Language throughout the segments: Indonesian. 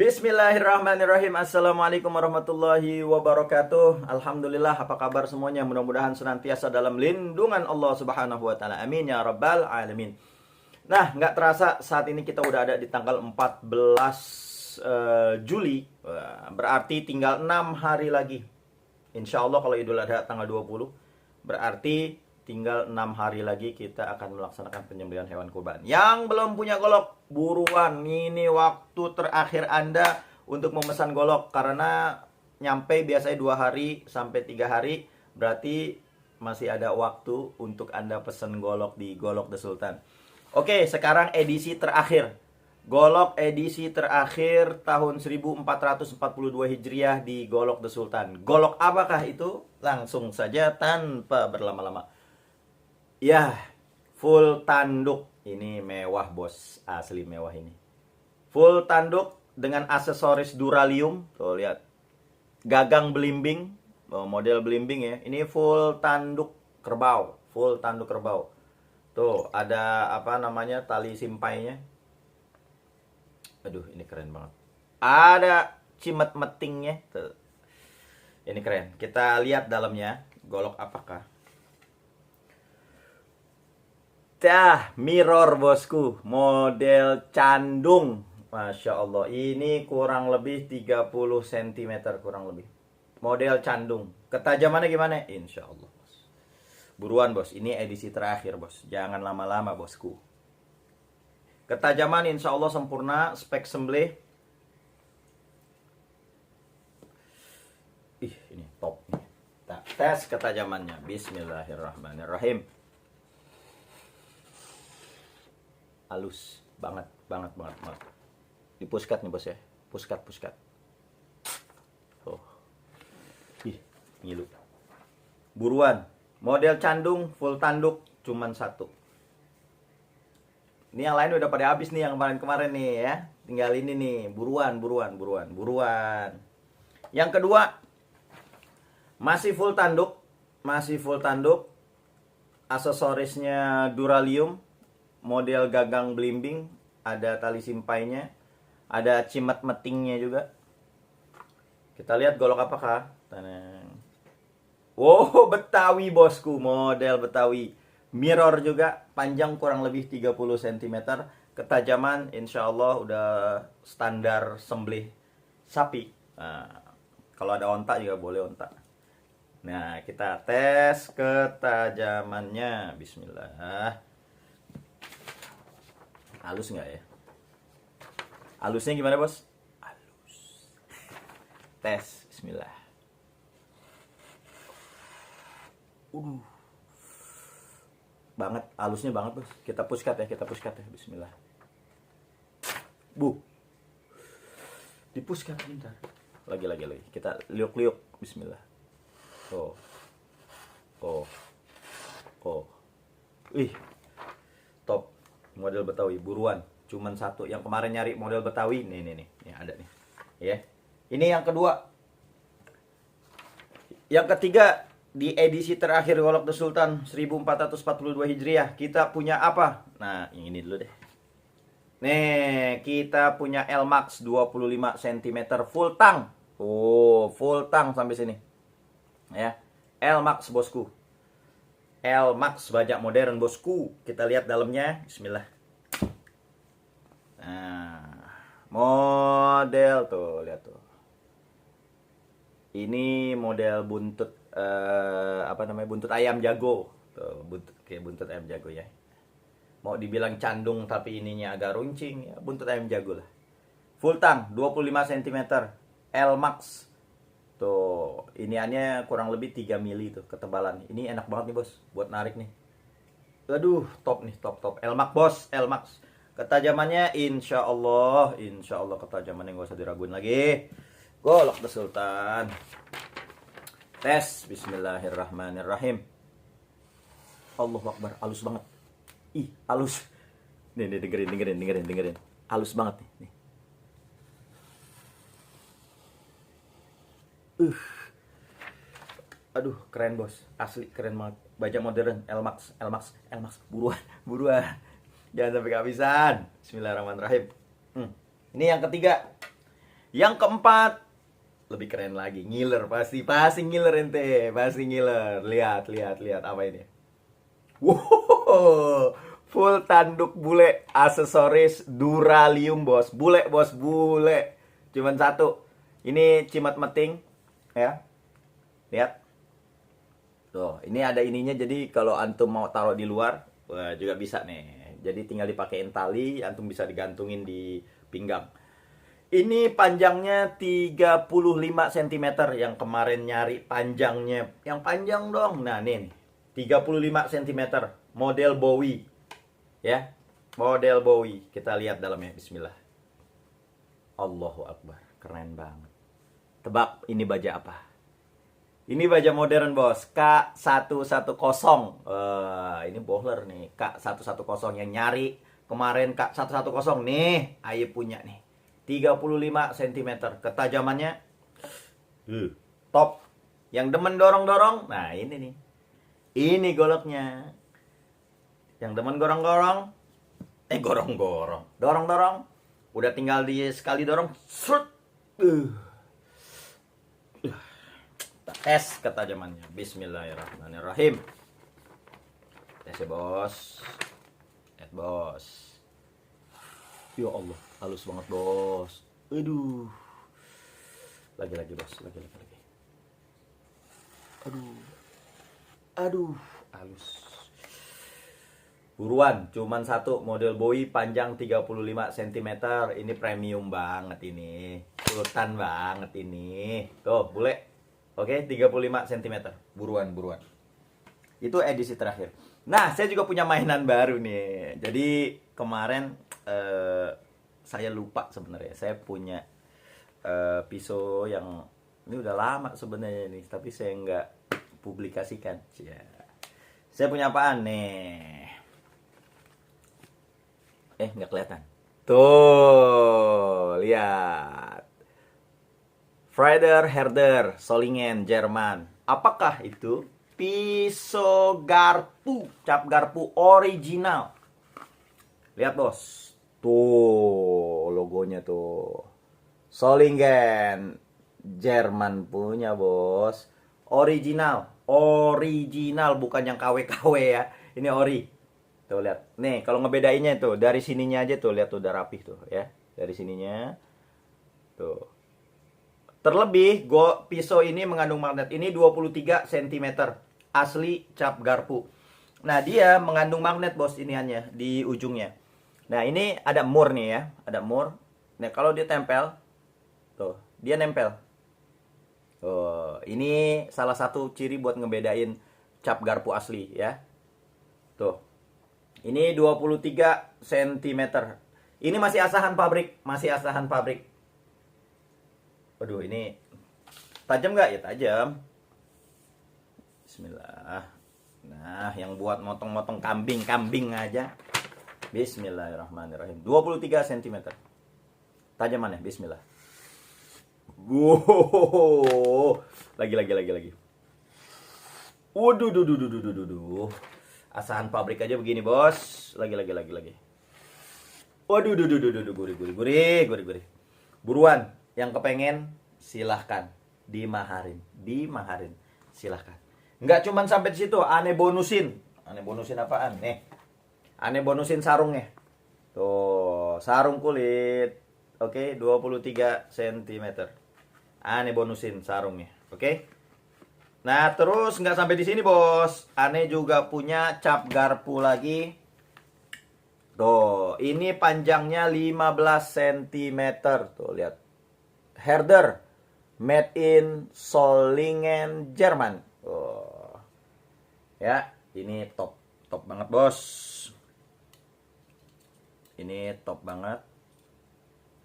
Bismillahirrahmanirrahim. Assalamualaikum warahmatullahi wabarakatuh. Alhamdulillah, apa kabar semuanya? Mudah-mudahan senantiasa dalam lindungan Allah Subhanahu wa taala. Amin ya rabbal alamin. Nah, nggak terasa saat ini kita udah ada di tanggal 14 Juli. Berarti tinggal 6 hari lagi. Insya Allah kalau Idul Adha tanggal 20, berarti tinggal 6 hari lagi kita akan melaksanakan penyembelihan hewan kurban. Yang belum punya golok, buruan, ini waktu terakhir Anda untuk memesan golok. Karena nyampe biasanya 2 hari sampai 3 hari, berarti masih ada waktu untuk Anda pesan golok di Golok The Sultan. Oke, sekarang edisi terakhir. Golok edisi terakhir tahun 1442 Hijriah di Golok The Sultan. Golok apakah itu? Langsung saja tanpa berlama-lama. Ya, full tanduk. Ini mewah bos, asli mewah ini. Full tanduk dengan aksesoris duralium. Tuh lihat, gagang belimbing, model belimbing ya. Ini full tanduk kerbau, full tanduk kerbau. Tuh ada apa namanya, tali simpainya. Aduh, ini keren banget. Ada cimet metingnya. Tuh. Ini keren. Kita lihat dalamnya. Golok apakah? Mirror bosku, model candung. Masya Allah, ini kurang lebih 30 cm kurang lebih. Model candung. Ketajamannya gimana? Insya Allah bos. Buruan bos, ini edisi terakhir bos. Jangan lama-lama bosku. Ketajaman insya Allah sempurna, spek sembelih. Ini top nih. Kita tes ketajamannya. Bismillahirrahmanirrahim. Halus banget. Dipuskat nih bos ya. Puskat. Oh. Ngilu. Buruan. Model candung full tanduk cuman satu. Ini yang lain udah pada habis nih, yang kemarin nih ya. Tinggal ini nih. Buruan. Yang kedua, masih full tanduk. Aksesorisnya duralium. Model gagang belimbing, ada tali simpainya, ada cimet metingnya juga. Kita lihat golok apakah? Wow, Betawi bosku, model Betawi. Mirror juga, panjang kurang lebih 30 cm. Ketajaman insya Allah udah standar sembelih sapi. Nah, kalau ada ontak juga boleh ontak. Nah, kita tes ketajamannya. Bismillah. Halus nggak ya? Halusnya gimana bos? Halus. Tes, bismillah. Banget, halusnya banget bos. Kita puskat ya. Bismillah. Dipuskat bentar. Lagi. Kita liuk-liuk. Bismillah. Oh. Top. Model Betawi, buruan. Cuman satu. Yang kemarin nyari model Betawi, nih ada nih. Ya. Ini yang kedua. Yang ketiga, di edisi terakhir Golok The Sultan 1442 Hijriah, kita punya apa? Nah, yang ini dulu deh. Nih, kita punya L-Max 25 cm full tang. Oh, full tang sampai sini. Ya. L-Max bosku. L-Max bajak modern bosku. Kita lihat dalamnya. Bismillah. Nah, model tuh, lihat tuh. Ini model buntut buntut ayam jago. Tuh, kayak buntut ayam jago ya. Mau dibilang candung tapi ininya agak runcing ya, buntut ayam jago lah. Full tang 25 cm. L-Max. Tuh, iniannya kurang lebih 3 mili tuh ketebalan. Ini enak banget nih bos, buat narik nih. Aduh, top nih, top. L-Max bos, L-Max. Ketajamannya insya Allah ketajamannya nggak usah diraguin lagi. Golok The Sultan. Tes, bismillahirrahmanirrahim. Allahu Akbar, halus banget. Halus. Nih, dengerin. Halus banget nih. Aduh, keren bos, asli keren banget. Bajak modern, L-Max, buruan. Jangan sampai kehabisan. Bismillahirrahmanirrahim. Ini yang ketiga. Yang keempat, lebih keren lagi, ngiler pasti ngiler ente, pasti ngiler. Lihat apa ini? Wow, full tanduk bule, aksesoris Duralium bos, bule. Cuman satu. Ini cimat meting, ya. Lihat. Tuh, ini ada ininya, jadi kalau antum mau taruh di luar, wah, juga bisa nih. Jadi tinggal dipakein tali, antum bisa digantungin di pinggang. Ini panjangnya 35 cm, yang kemarin nyari panjangnya. Yang panjang dong. Nah, nih. 35 cm, model Bowie. Ya. Model Bowie. Kita lihat dalamnya, bismillah. Allahu Akbar, keren banget. Tebak ini baja apa? Ini baja modern bos, K110. Ini bohler nih, K110 yang nyari kemarin K110 nih, Ayo punya nih. 35 cm ketajamannya top. Yang demen dorong-dorong, nah ini nih. Ini goloknya. Yang demen gorong-gorong, dorong-dorong. Udah tinggal di sekali dorong, serut. Tes ketajamannya. Bismillahirrahmanirrahim. Tes ya bos. Bos. Ya Allah, halus banget bos. Aduh. Lagi bos, lagi. Aduh, halus. Buruan, cuman satu, model Bowie panjang 35 cm. Ini premium banget ini. Sultan banget ini. Tuh, bule. Oke, 35 cm. Buruan. Itu edisi terakhir. Nah, saya juga punya mainan baru nih. Jadi, kemarin saya lupa sebenarnya. Saya punya pisau yang ini udah lama sebenarnya nih, tapi saya nggak publikasikan. Ya. Saya punya apaan nih? Nggak kelihatan. Tuh, lihat. Frieder Herder Solingen Jerman. Apakah itu? Pisau garpu, cap garpu original. Lihat bos. Tuh logonya tuh. Solingen Jerman punya bos. Original bukan yang KW-KW ya. Ini ori. Tuh lihat. Nih, kalau ngebedainnya tuh dari sininya aja tuh, lihat tuh udah rapih tuh ya. Dari sininya. Tuh. Terlebih, pisau ini mengandung magnet. Ini 23 cm. Asli cap garpu. Nah, dia mengandung magnet bos iniannya di ujungnya. Nah, ini ada mur nih ya. Ada mur. Nah, kalau dia tempel. Tuh, dia nempel. Tuh, ini salah satu ciri buat ngebedain cap garpu asli ya. Tuh. Ini 23 cm. Ini masih asahan pabrik. Waduh, ini tajam nggak? Ya tajam. Bismillah. Nah, yang buat motong-motong kambing aja. Bismillahirrahmanirrahim. 23 cm. Tajamannya, bismillah. Wow. Lagi. Waduh. Asahan pabrik aja begini, bos. Lagi. Waduh, gurih. Buruan, yang kepengen silahkan dimaharin, silahkan. Nggak cuman sampai di situ, aneh bonusin apaan? Nih, aneh bonusin sarungnya. Tuh, sarung kulit. Oke, 23 cm. Aneh bonusin sarungnya. Oke. Nah, terus nggak sampai di sini, bos. Aneh juga punya cap garpu lagi. Tuh, ini panjangnya 15 cm. Tuh, lihat. Herder, made in Solingen, Jerman. Oh. Ya, ini top banget, bos. Ini top banget.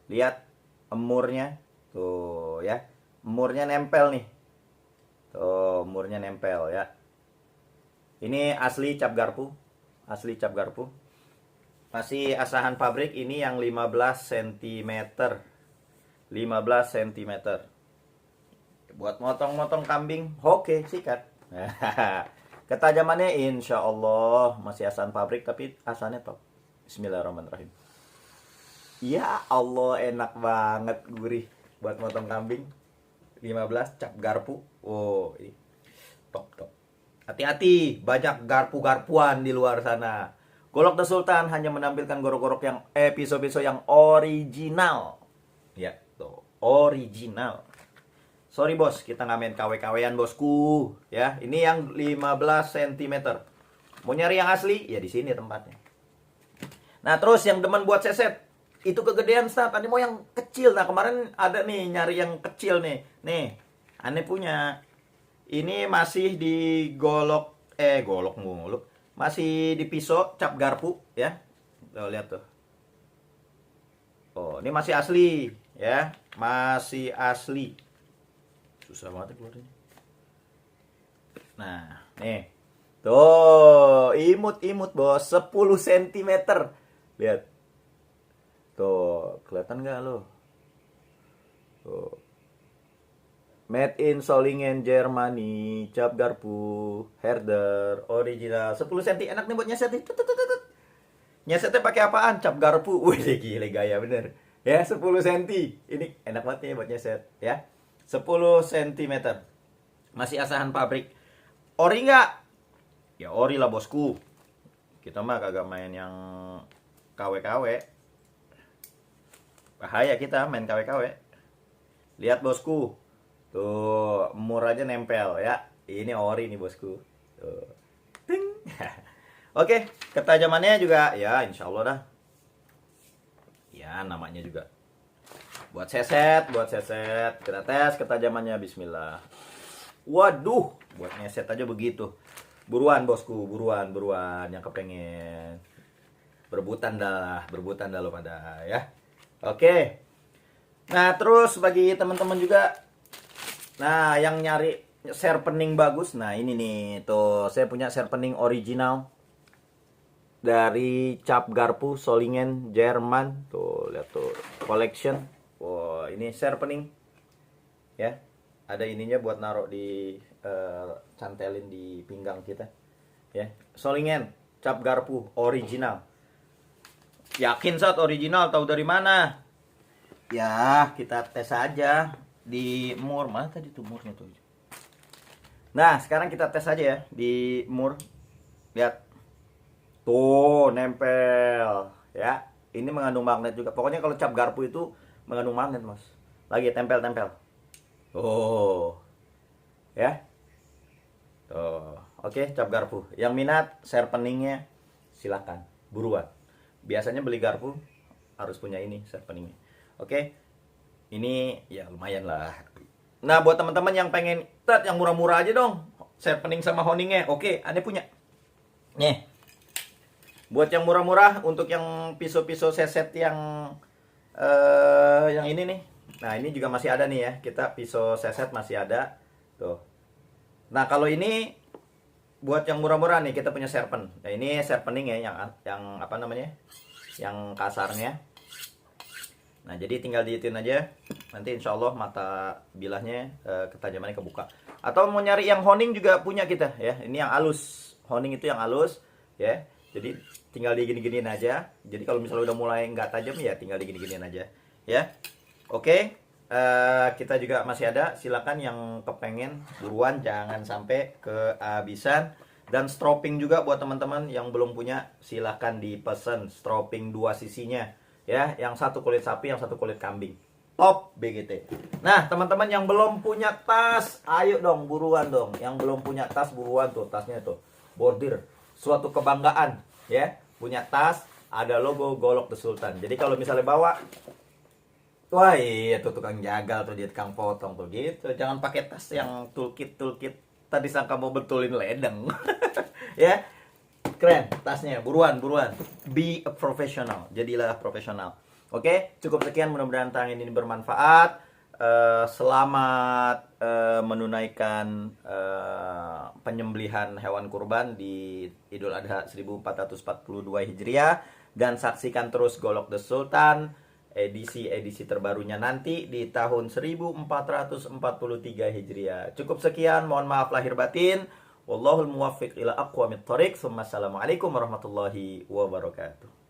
Lihat emurnya. Tuh, ya. Emurnya nempel nih. Tuh, emurnya nempel ya. Ini asli cap garpu. Masih asahan pabrik, ini yang 15 cm. 15 cm. Buat motong-motong kambing, oke, sikat. Ketajamannya insya Allah masih asahan pabrik, tapi asahannya top. Bismillahirrahmanirrahim. Ya Allah, enak banget, gurih. buat motong kambing. 15 cap garpu. Oh, ini top top. Hati-hati, banyak garpu-garpuan di luar sana. Golok The Sultan hanya menampilkan gorok-gorok yang pisau-pisau yang original. Ya, tuh, original. Sorry bos, kita nggak main KW-KW-an bosku. Ya, ini yang 15 cm. Mau nyari yang asli? Ya di sini tempatnya. Nah, terus yang demen buat seset. Itu kegedean, Staf. Ane mau yang kecil. Nah, kemarin ada nih nyari yang kecil nih. Nih, Ane punya. Ini masih di golok mulu. Masih di pisau cap garpu ya. Tuh, lihat tuh. Oh, ini masih asli ya. Masih asli. Susah banget keluarnya. Nah, nih. Tuh, imut-imut bos, 10 cm. Lihat. Tuh, kelihatan nggak lo? Tuh. Made in Solingen, Germany, cap garpu, herder, original, 10 cm. Enak nih buat nyeset nih. Nyesetnya pakai apaan? Cap garpu. Wih, gile gaya bener. Ya, 10 cm. Ini enak banget nih buat nyeset ya. 10 cm. Masih asahan pabrik. Ori nggak? Ya ori lah bosku. Kita mah kagak main yang KW-KW. Bahaya kita main KW-KW. Lihat bosku. Tuh, mur aja nempel ya. Ini ori nih bosku. Tuh. Ting. Oke, ketajamannya juga ya insya Allah dah. Ya, namanya juga buat seset. Kita tes ketajamannya, bismillah. Waduh, buat nyeset aja begitu. Buruan bosku, buruan yang kepengen. Berebutan dah lo pada ya. Oke. Nah, terus bagi teman-teman juga, nah yang nyari sharpening bagus, nah ini nih tuh, saya punya sharpening original dari cap garpu Solingen, Jerman. Tuh, lihat tuh, collection. Wow, ini sharpening ya, ada ininya buat naruh di cantelin di pinggang kita ya. Solingen, cap garpu original. Yakin saat original, tahu dari mana? Ya, kita tes aja di mur. Mana tadi tuh murnya tuh? Nah, sekarang kita tes aja ya di mur. Lihat. Tuh, nempel ya. Ini mengandung magnet juga. Pokoknya kalau cap garpu itu mengandung magnet, Mas. Lagi tempel-tempel. Oh. Ya. Tuh. Oke, cap garpu. Yang minat sharpeningnya silakan. Buruan. Biasanya beli garpu harus punya ini sharpeningnya. Oke. Ini ya lumayan lah. Nah, buat teman-teman yang pengen yang murah-murah aja dong, sharpening sama honingnya. Oke, Ane punya. Nih. Buat yang murah-murah, untuk yang pisau-pisau seset yang ini nih. Nah, ini juga masih ada nih ya. Kita pisau seset masih ada. Tuh. Nah, kalau ini buat yang murah-murah nih, kita punya sharpen. Nah, ini sharpening ya yang apa namanya? Yang kasarnya. Nah, jadi tinggal diitin aja. Nanti insya Allah mata bilahnya ketajamannya kebuka. Atau mau nyari yang honing juga punya kita ya. Ini yang halus. Honing itu yang halus ya. Jadi tinggal digini-giniin aja. Jadi kalau misalnya udah mulai nggak tajam ya tinggal digini-giniin aja ya. Oke. Kita juga masih ada. Silakan yang kepengen buruan, jangan sampai kehabisan. Dan stropping juga buat teman-teman yang belum punya, silakan dipesan stropping 2 sisinya ya, yang satu kulit sapi, yang satu kulit kambing. Top BGT. Nah, teman-teman yang belum punya tas, ayo dong buruan dong. Yang belum punya tas buruan tuh, tasnya tuh bordir. Suatu kebanggaan ya, punya tas ada logo Golok The Sultan. Jadi kalau misalnya bawa, wah iya tuh tukang jagal tuh, dia tukang potong tuh gitu. Jangan pakai tas yang toolkit. Tadi sangka mau betulin ledeng. Ya. Keren tasnya, buruan. Be a professional. Jadilah profesional. Oke, cukup sekian, mudah-mudahan tangan ini bermanfaat. Selamat menunaikan penyembelihan hewan kurban di Idul Adha 1442 Hijriah, dan saksikan terus Golok The Sultan edisi terbarunya nanti di tahun 1443 Hijriah. Cukup sekian, mohon maaf lahir batin. Wallahul muwaffiq ila aqwamit thoriq. Assalamualaikum warahmatullahi wabarakatuh.